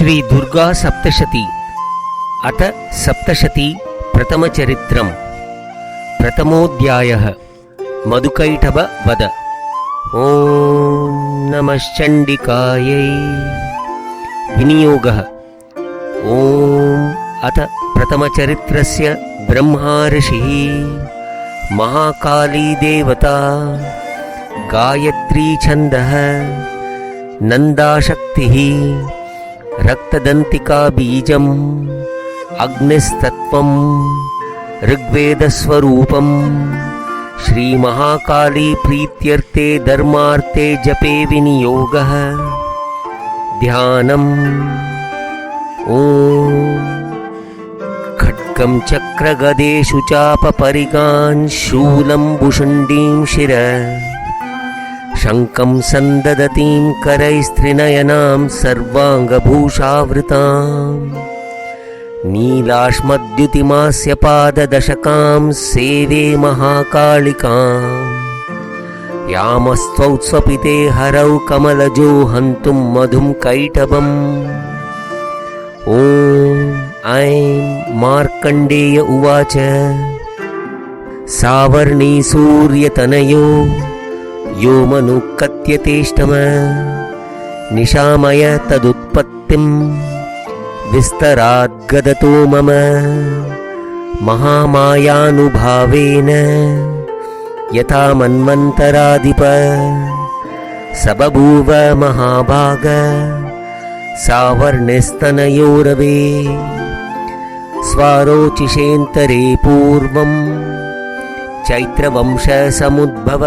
ಶ್ರೀ ದುರ್ಗಾ ಸಪ್ತಶತಿ ಅಥ ಸಪ್ತಶತಿ ಪ್ರಥಮಚರಿತ್ರಂ ಪ್ರಥಮೋಧ್ಯಾಯಃ ಮಧುಕೈಟಭ ವದ. ಓಂ ನಮಶ್ಚಂಡಿಕಾಯೈ. ವಿನಿಯೋಗಃ. ಓಂ ಅಥ ಪ್ರಥಮಚರಿತ್ರಸ್ಯ ಬ್ರಹ್ಮಾ ಋಷಿಃ ಮಹಾಕಾಲಿ ದೇವತಾ ಗಾಯತ್ರೀ ಛಂದಃ ನಂದಾಶಕ್ತಿಃ ರಕ್ತದಂತಿಕಾ ಬೀಜಂ ಅಗ್ನಿಸ್ತತ್ವಂ ಋಗ್ವೇದಸ್ವರೂಪಂ ಶ್ರೀ ಮಹಾಕಾಲಿ ಪ್ರೀತ್ಯರ್ಥೆ ಧರ್ಮಾರ್ಥೆ ಜಪೆ ವಿನಿಯೋಗಃ. ಧ್ಯಾನಂ. ಓಂ ಖಡ್ಗಂ ಚಕ್ರಗದೇಶು ಚಾಪಪರಿಗಾನ್ ಶೂಲಂ ಭುಷುಂಡೀಂ ಶಿರ ಶಂಕಂ ಸಂದದತೀಂ ಕರೈಸ್ತ್ರಿನಯನಾಂ ಸರ್ವಾಂಗಭೂಷಾವೃತಾಂ ನೀಲಾಶ್ಮದ್ಯುತಿಮಾಸ್ಯ ಪಾದದಶಕಾಂ ಸೇವೆ ಮಹಾಕಾಳಿಕಾಂ ಯಾಮಸ್ತ್ವೌತ್ಸ್ವಪಿತೆ ಹರೌ ಕಮಲಜೋ ಹಂತುಂ ಮಧುಂ ಕೈಟಭಂ. ಓಂ ಐಂ ಮಾರ್ಕಂಡೇಯ ಉವಾಚ. ಸಾವರ್ಣೀ ಸೂರ್ಯತನಯೋ ಯೋ ಮನು ಕತ್ಯತೇಷ್ಟಮ ನಿಶಾಮಯ ತದುತ್ಪತ್ತಿಂ ವಿಸ್ತರಾದ್ಗದತೋ ಮಮ ಮಹಾಮಾಯಾನುಭಾವೇನ ಯಥಾ ಮನ್ವಂತರಾಧಿಪ ಸಬಭೂವ ಮಹಾಭಾಗ ಸಾವರ್ಣಿಸ್ತನಯೋರವೇ ಸ್ವಾರೋಚಿಷೇಂತರೇ ಪೂರ್ವಂ ಚೈತ್ರವಂಶ ಸಮುದ್ಭವ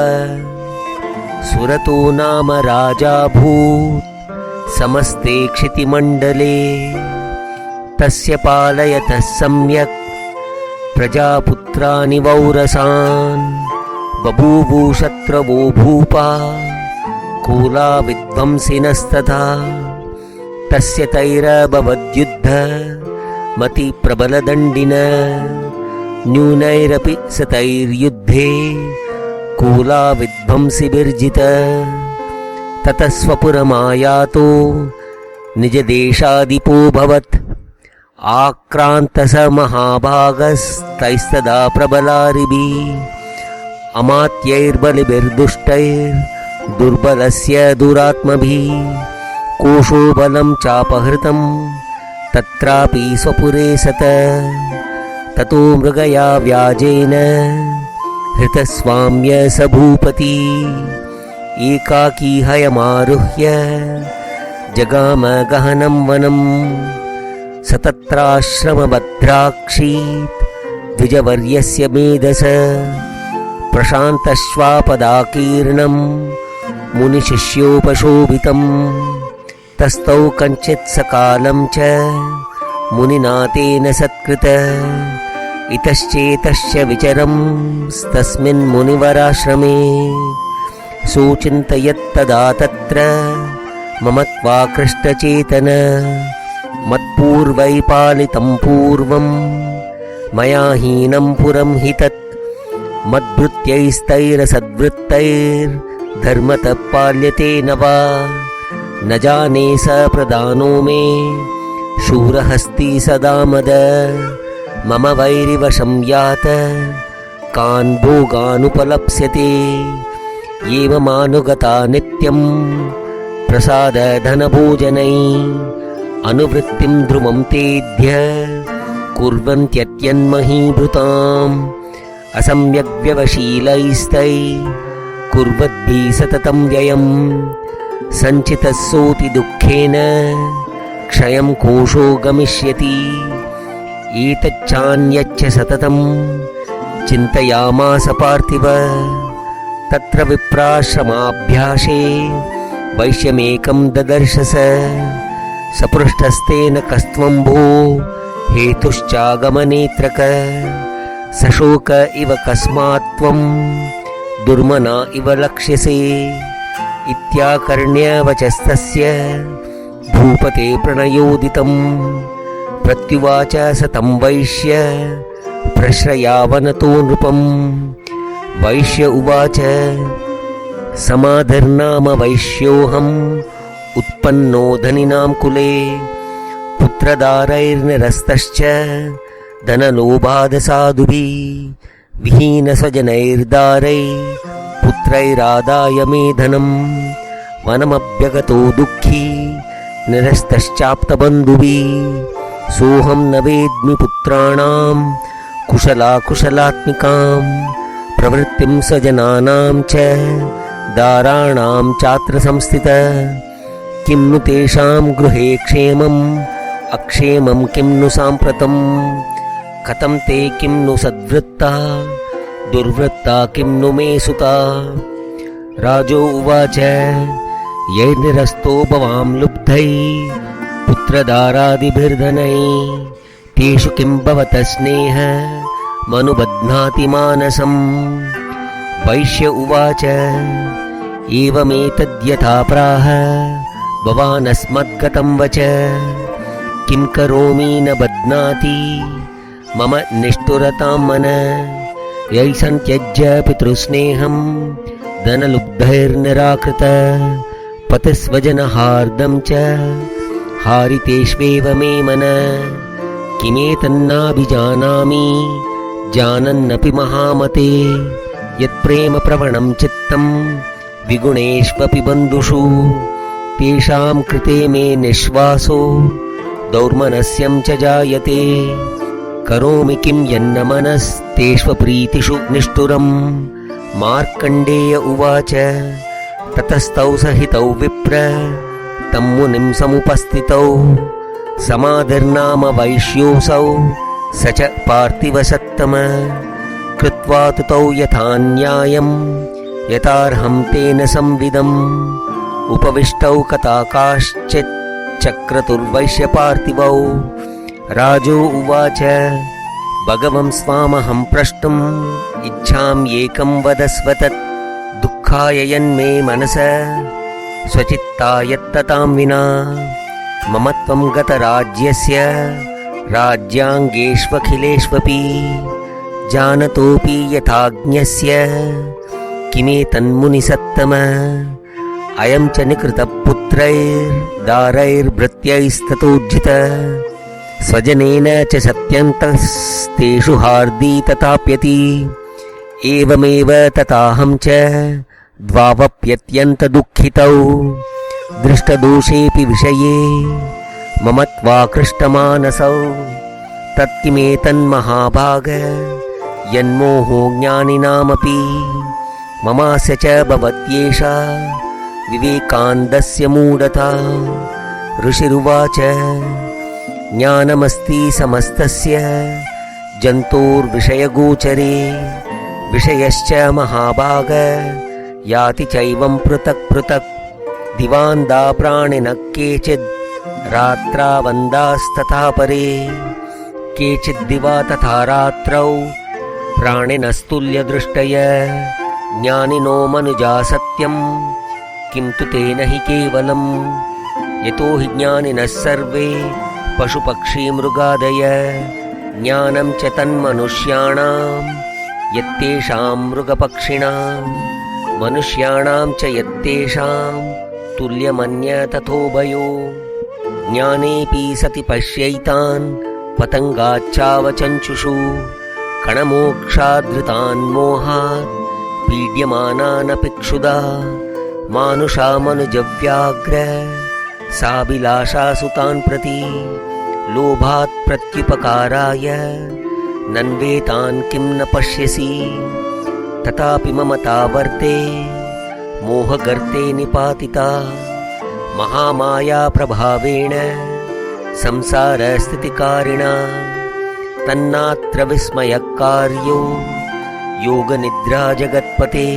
ಸುರತೋ ನಾಮ ರಾಜಾಭೂತ್ ಸಮಸ್ತೆ ಕ್ಷಿತಿಮಂಡಲೆ ತಸ್ಯ ಪಾಲಯತಃ ಸಮ್ಯಕ್ ಪ್ರಜಾಪುತ್ರಾನಿ ವೌರಸಾನ್ ಬಭೂವು ಶತ್ರವೋ ಭೂಪಾ ಕೂಲಾ ವಿಧ್ವಂಸಿನಸ್ತಥಾ ತಸ್ಯ ತೈರಭವದ್ಯುದ್ಧ ಮತಿ ಪ್ರಬಲದಂಡಿನ ನ್ಯೂನೈರಪಿ ಸತೈರ್ಯುದ್ಧೇ ಕೂಲಾ ವಿಧ್ವಂಸಿಭಿರ್ಜಿತ ತತಃ ಸ್ವಪುರಮಾಯಾತೋ ನಿಜದೇಶಾಧಿಪೋಭವತ್ ಆಕ್ರಾಂತಸ ಮಹಾಭಾಗಸ್ತೈಸ್ತದಾ ಪ್ರಬಲಾರಿಭಿಃ ಅಮಾತ್ಯೈರ್ಬಲಿಭಿರ್ದುಷ್ಟೈರ್ದುರ್ಬಲಸ್ಯ ದುರಾತ್ಮಭಿಃ ಕೋಶೋ ಬಲಂ ಚಾಪಹೃತಂ ತತ್ರಾಪಿ ಸ್ವಪುರೇ ಸತ ತತೋ ಮೃಗಯಾ ವ್ಯಾಜೇನ ಹೃತಸ್ವಾಮ್ಯ ಸ ಭೂಪತಿ ಏಕಾಕೀ ಹಯಮಾರುಹ್ಯ ಜಗಾಮ ಗಹನಂ ವನಂ ಸ ತತ್ರಾಶ್ರಮಭದ್ರಾಕ್ಷೀತ್ ದ್ವಿಜವರ್ಯಸ್ಯ ಮೇಧಸ ಪ್ರಶಾಂತಶ್ವಾಪದಾಕೀರ್ಣಂ ಮುನಿಶಿಷ್ಯೋಪಶೋಭಿತಂ ತಸ್ಥೌ ಕಂಚಿತ್ ಸಕಾಲಂ ಚ ಮುನಿನಾ ತೇನ ಸತ್ಕೃತ ಇತಶ್ಚೇತಶ್ಚ ವಿಚರಂ ತಸ್ಮಿನ್ ಮುನಿವರಾಶ್ರಮೇ ಸೋಚಿಂತಯತ್ತದಾ ತತ್ರ ಮಮತ್ವಾಕೃಷ್ಟಚೇತನ ಮತ್ಪೂರ್ವೈ ಪಾಲಿತಂ ಪೂರ್ವಂ ಮಯಾ ಹೀನಂ ಪುರಂ ಹಿ ತತ್ ಮದ್ಭೃತ್ಯೈಸ್ತೈರಸದ್ವೃತ್ತೈರ್ಧರ್ಮತಃ ಪಾಲ್ಯತೆ ನ ವಾ ನ ಜಾನೇ ಸ ಪ್ರಧಾನೋ ಮೇ ಶೂರಹಸ್ತಿ ಸದಾ ಮದ ಮಮ ವೈರಿವಶಂ ಯಾತ ಕಾನ್ ಭೋಗಾನುಪಲಪ್ಸ್ಯತೆ ಏವಮಾನುಗತಾ ನಿತ್ಯಂ ಪ್ರಸಾದಧನಭೋಜನೈ ಅನುವೃತ್ತಿಂ ಧ್ರುವಂ ತೇಧ್ಯ ಕುರ್ವಂತ್ಯತ್ಯನ್ಮಹೀಭೃತಾಂ ಅಸಮ್ಯಕ್ವ್ಯವಶೀಲೈಸ್ತೈ ಕುರ್ವದ್ಭಿಃ ಸತತಂ ವ್ಯಯಂ ಸಂಚಿತಸ್ಸೋತಿ ದುಃಖೇನ ಕ್ಷಯಂ ಕೋಶೋ ಗಮಿಷ್ಯತಿ ಏತಚ್ಚಾನ್ಯಚ್ಚ ಸತತಂ ಚಿಂತಯಾಮಾಸ ಪಾರ್ಥಿವ ತತ್ರ ವಿಪ್ರಾಶ್ರಮಾಭ್ಯಾಸೇ ವೈಶ್ಯಮೇಕಂ ದದರ್ಶಸ ಸಪೃಷ್ಟಸ್ತೇನ ಕಸ್ತ್ವಂಭೋ ಹೇತುಶ್ಚಾಗಮನೇತ್ರಕ ಸಶೋಕ ಇವ ಕಸ್ಮಾತ್ತ್ವಂ ದುರ್ಮನಾ ಇವ ಲಕ್ಷ್ಯಸೆ ಇತ್ಯಾಕರ್ಣ್ಯ ವಚಸ್ತಸ್ಯ ಭೂಪತೆ ಪ್ರಣಯೋದಿತಂ ಪ್ರತ್ಯುವಾಚ ಸ ತಂ ವೈಶ್ಯ ಪ್ರಶ್ರಯಾವನತೋ ನೃಪಂ. ವೈಶ್ಯ ಉವಾಚ समाधिर्नाम वैश्योऽहम् उत्पन्नो धनिनां कुले पुत्रदारैर्निरस्तश्च धनलोभादसाधुभिः विहीनस्वजनैर्दारै पुत्रैरादाय मे धनं वनमभ्यगतो दुःखी निरस्तश्चाप्तबन्धुभिः सोऽहं न वेद्मि पुत्राणां कुशलाकुशलात्मिकां प्रवृत्तिं स्वजनानां च दाराणां चात्र संस्थितः किं नु तेषां गृहे क्षेमम् अक्षेमं किं नु साम्प्रतं कथं ते किं नु सद्वृत्ता दुर्वृत्ता किं नु मे सुता। राजो उवाच यैर्निरस्तो भवां लुब्धै पुत्रदारादिभिर्धनै तेषु किं भवतः स्नेह मनुबध्नाति मानसम्। वैश्य उवाच एवमेतद्यथा प्राह भवानस्मद्गतं वच किं करोमि न बध्नाति मम निष्ठुरतां मन यै संत्यज्य पितृस्नेहं धनलुब्धैर्निराकृत पतिस्वजनहार्दं च हारितेष्वेव मे मन किमेतन्नाभिजानामि जानन्नपि महामते यत्प्रेमप्रवणं चित्तं विगुणेष्वपि बन्धुषु तेषां कृते मे निःश्वासो दौर्मनस्यं च जायते करोमि किं यन्न मनस्तेष्वप्रीतिषु निष्ठुरम्। मार्कण्डेय उवाच ततस्तौ सहितौ विप्र तं मुनिं समुपस्थितौ समाधिर्नाम वैश्योऽसौ स च पार्थिवसत्तम कृत्वा तु तौ यथा न्यायं यथार्हं तेन संविदम् उपविष्टौ कथाकाश्चित् चक्रतुर्वैश्यपार्थिवौ। राजो उवाच भगवं स्वामहं प्रष्टुम् इच्छामि एकं वदस्व तत् दुःखाय यन्मे मनस स्वचित्ता यत्ततां विना मम त्वं गतराज्यस्य राज्याङ्गेष्वखिलेष्वपि जानतोऽपि यथाज्ञस्य किमेतन्मुनिसत्तम अयं च निकृतपुत्रैर्दारैर्भृत्यैस्ततोज्झित स्वजनेन च सत्यन्तस्तेषु हार्दी तथाप्यति एवमेव तथाहं च द्वावप्यत्यन्तदुःखितौ दृष्टदोषेऽपि विषये मम त्वाकृष्टमानसौ तत्किमेतन्महाभाग यन्मोहो ज्ञानिनामपि ममास्य च भवत्येषा विवेकान्दस्य मूढता। ऋषिरुवाच ज्ञानमस्ति समस्तस्य जन्तोर्विषयगोचरे विषयश्च महाभाग याति चैवं पृथक् पृथक् दिवान्दा प्राणिनः केचिद् रात्रावन्दास्तथा परे केचिद्दिवा तथा रात्रौ प्राणिनस्तुल्यदृष्टय ज्ञानिनो मनुजा सत्यं किं तु तेन हि केवलम् यतो हि ज्ञानिनः सर्वे पशुपक्षीमृगादय ज्ञानं च तन्मनुष्याणां यत्तेषां मृगपक्षिणां मनुष्याणां च यत्तेषां तुल्यमन्य तथोभयो ज्ञानेऽपि सति पश्यैतान् पतङ्गाच्चावचञ्चुषु कणमोक्षाद्धृतान् मोहात् पीड्यमानानपि क्षुधा मानुषा मनुजव्याघ्र साभिलाषा सुतान् प्रति लोभात् प्रत्युपकाराय नन्वेतान् किं न पश्यसि तथापि ममता वर्ते मोहगर्ते निपातिता महामाया प्रभावेण संसारस्थितिकारिणा तन्नात्र विस्मयकार्यो योगनिद्रा जगत्पते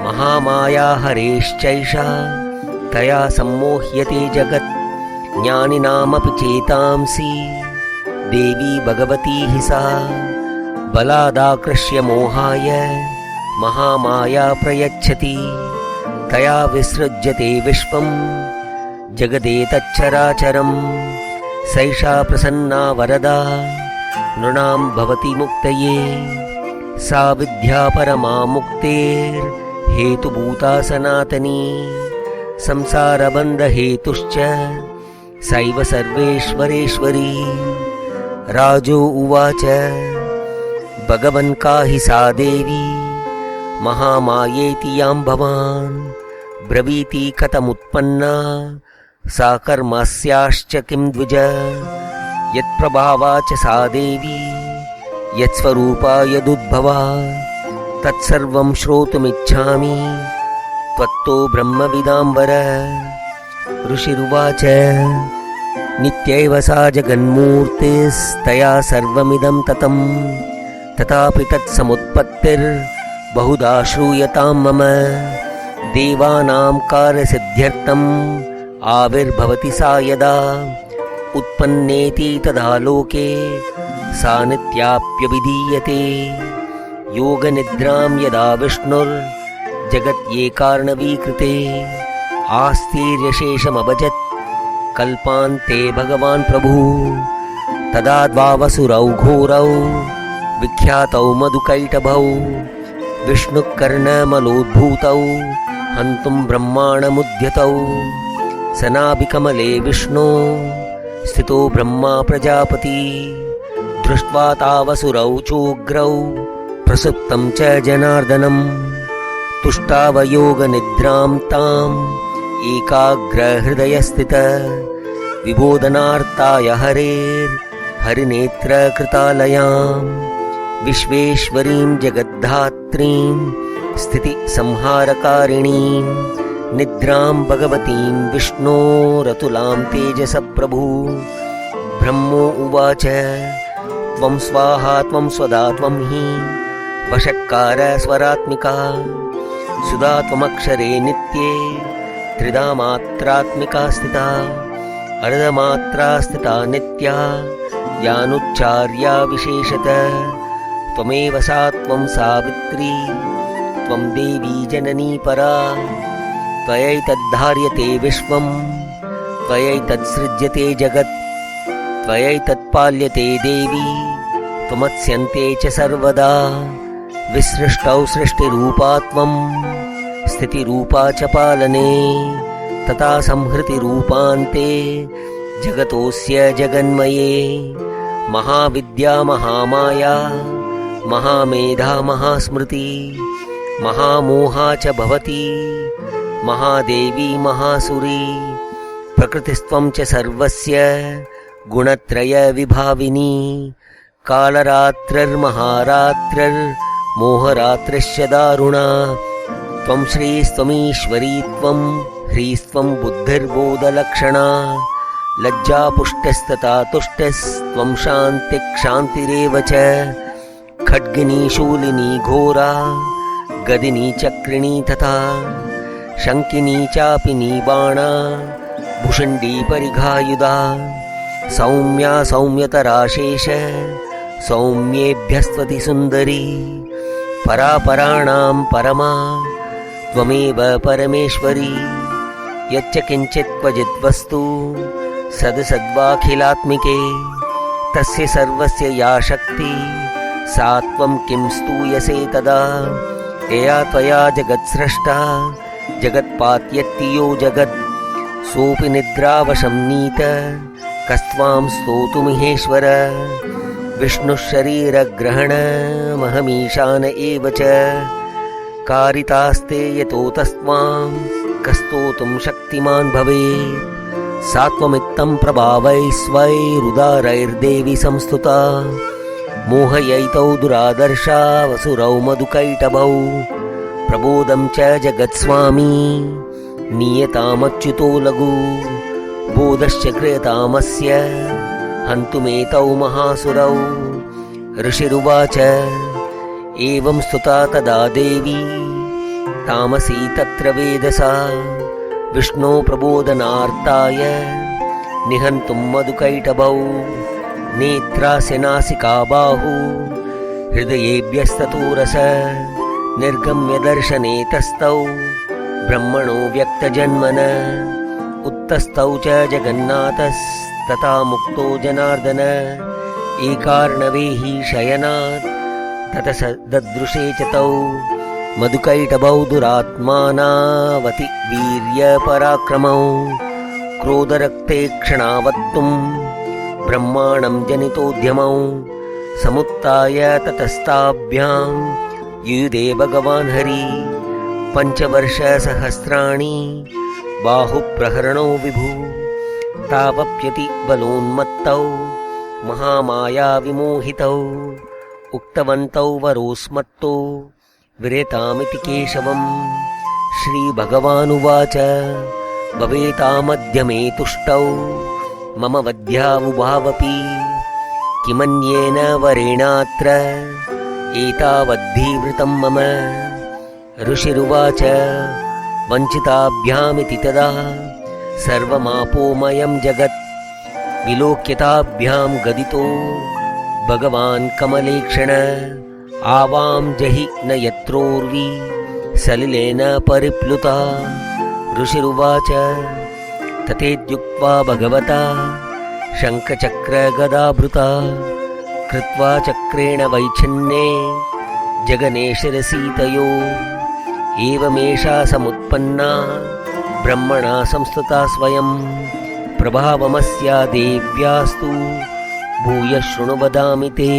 महामाया हरेश्चैषा तया सम्मोह्यते जगत् ज्ञानिनामपि चेतांसि देवी भगवती हि सा बलादाकृष्य मोहाय महामाया प्रयच्छति तया विसृज्यते विश्वं जगदेतच्चराचरं सैषा प्रसन्ना वरदा नृणां भवति मुक्तये सा विद्या परमा मुक्तेर्हेतुभूता सनातनी संसारबन्धहेतुश्च सैव सर्वेश्वरेश्वरी। राजो उवाच भगवन् काहि सा देवी महामायेति यां भवान् ब्रवीति कथमुत्पन्ना सा कर्मस्याश्च किं द्विज। यत्प्रभावा च सा देवी यत्स्वरूपा यदुद्भवा तत्सर्वं श्रोतुमिच्छामि त्वत्तो ब्रह्मविदाम्बर। ऋषिरुवाच नित्यैव सा जगन्मूर्तिस्तया सर्वमिदं ततं तथापि तत्समुत्पत्तिर्बहुधा श्रूयतां मम। देवानां कार्यसिद्ध्यर्थम् आविर्भवति सा यदा उत्पन्नेति तदा लोके सा नित्याप्यभिधीयते। योगनिद्रां यदा विष्णुर्जगत्येकार्णवीकृते आस्तीर्यशेषमभजत् कल्पान्ते भगवान् प्रभुः। तदा द्वावसुरौ घोरौ विख्यातौ मधुकैटभौ विष्णुकर्णमलोद्भूतौ हन्तुं ब्रह्माणमुद्यतौ। सनाभिकमले विष्णो स्थितो ब्रह्मा प्रजापति दृष्ट्वा तावसुरौ चोग्रौ प्रसुप्तं च जनार्दनम् तुष्टावयोगनिद्रां ताम् एकाग्रहृदयस्थित विबोधनार्ताय हरिनेत्रकृतालयां विश्वेश्वरीं जगद्धात्रीं स्थितिसंहारकारिणीं निद्रां भगवतीं विष्णोरतुलां तेजसप्रभु। ब्रह्मो उवाच त्वं स्वाहा त्वं स्वदा त्वं हि वषट्कार स्वरात्मिका सुधा त्वमक्षरे नित्ये त्रिधा मात्रात्मिका स्थिता अर्धमात्रा स्थिता नित्या यानुच्चार्या विशेषतः। त्वमेव सा त्वं सावित्री त्वं देवी जननी परा त्वयैतद्धार्यते विश्वं त्वयैतत्सृज्यते जगत् त्वयैतत्पाल्यते देवी त्वमत्स्यन्ते च सर्वदा। विसृष्टौ सृष्टिरूपा त्वं स्थितिरूपा च पालने तथा संहृतिरूपान्ते जगतोऽस्य जगन्मये। महाविद्या महामाया महामेधा महास्मृति महामोहा च भवति महादेवी महासुरी। प्रकृतिस्त्वं च सर्वस्य गुणत्रयविभाविनी कालरात्रिर्महारात्रिर्मोहरात्रिश्च दारुणा। त्वं श्रीस्त्वमीश्वरी त्वं ह्रीस्त्वं बुद्धिर्बोधलक्षणा लज्जापुष्टिस्तथा तुष्टिस्त्वं शान्तिक्षान्तिरेव च। खड्गिनी शूलिनी घोरा गदिनी चक्रिणी तथा शङ्किनी चापिनी बाणा भुषण्डी परिघायुधा। सौम्या सौम्यतरा शेष सौम्येभ्यस्त्वति सुन्दरी परापराणां परमा त्वमेव परमेश्वरी। यच्च किञ्चित् क्वचित् वस्तु सद्सद्वाखिलात्मिके तस्य सर्वस्य या शक्ति सा त्वं किं स्तूयसे तदा। यया त्वया जगत्सृष्टा जगत्पात्यत्ति यो जगत् सोऽपि निद्रावशं नीत कस्त्वां स्तोतुमिहेश्वर। विष्णुशरीरग्रहणमहमीशान एव च कारितास्ते यतो तस्त्वां कस्तोतुं शक्तिमान् भवेत्। सा त्वमित्थं प्रभावैस्वैरुदारैर्देवी संस्तुता मोहयैतौ दुरादर्शा वसुरौ मधुकैटभौ। प्रबोधं च जगत्स्वामी नीयतामच्युतो लघु बोधश्च क्रियतामस्य हन्तुमेतौ महासुरौ। ऋषिरुवाच एवं स्तुता तदा देवी तामसी तत्र वेदसा विष्णो प्रबोधनार्ताय निहन्तुं मधुकैटभौ। नेत्रास्य नासिका बाहु हृदयेभ्यस्ततो रस निर्गम्य दर्शने तस्थौ ब्रह्मणो व्यक्तजन्मन। उत्तस्थौ च जगन्नाथस्तथा मुक्तो जनार्दन एकार्णवे हि शयनात् ततः ददृशे च तौ मधुकैटभौ दुरात्मानावति वीर्यपराक्रमौ। क्रोधरक्ते क्षणावत्तुं ब्रह्माणं जनितोद्यमौ समुत्थाय ततस्ताभ्यां युयुधे भगवान् हरि पञ्चवर्षसहस्राणि बाहुप्रहरणो विभु तावप्यति बलोन्मत्तौ महामायाविमोहितौ उक्तवन्तौ वरोस्मत्तो विरेतामिति केशवम् श्रीभगवानुवाच भवेतामद्य मे तुष्टौ मम वध्यावुभावपि किमन्येन वरेणात्र एतावद्धीवृतं मम ऋषिरुवाच वञ्चिताभ्यामिति तदा सर्वमापोमयं जगत् विलोक्यताभ्यां गदितो भगवान् कमलेक्षण आवां जहि न यत्रोर्वी सलिलेन परिप्लुता ऋषिरुवाच तथेत्युक्त्वा भगवता शङ्खचक्रगदाभृता कृत्वा चक्रेण वैच्छिन्ने जगने शिरसीतयो एवमेषा समुत्पन्ना ब्रह्मणा संस्तुता स्वयं प्रभावमस्या देव्यास्तु भूयः शृणु वदामि ते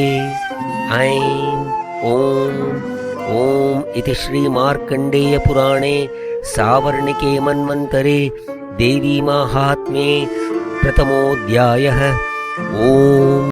ऐं ॐ इति श्रीमार्कण्डेयपुराणे सावर्णिके मन्वन्तरे देवीमाहात्म्ये प्रथमोऽध्यायः। ॐ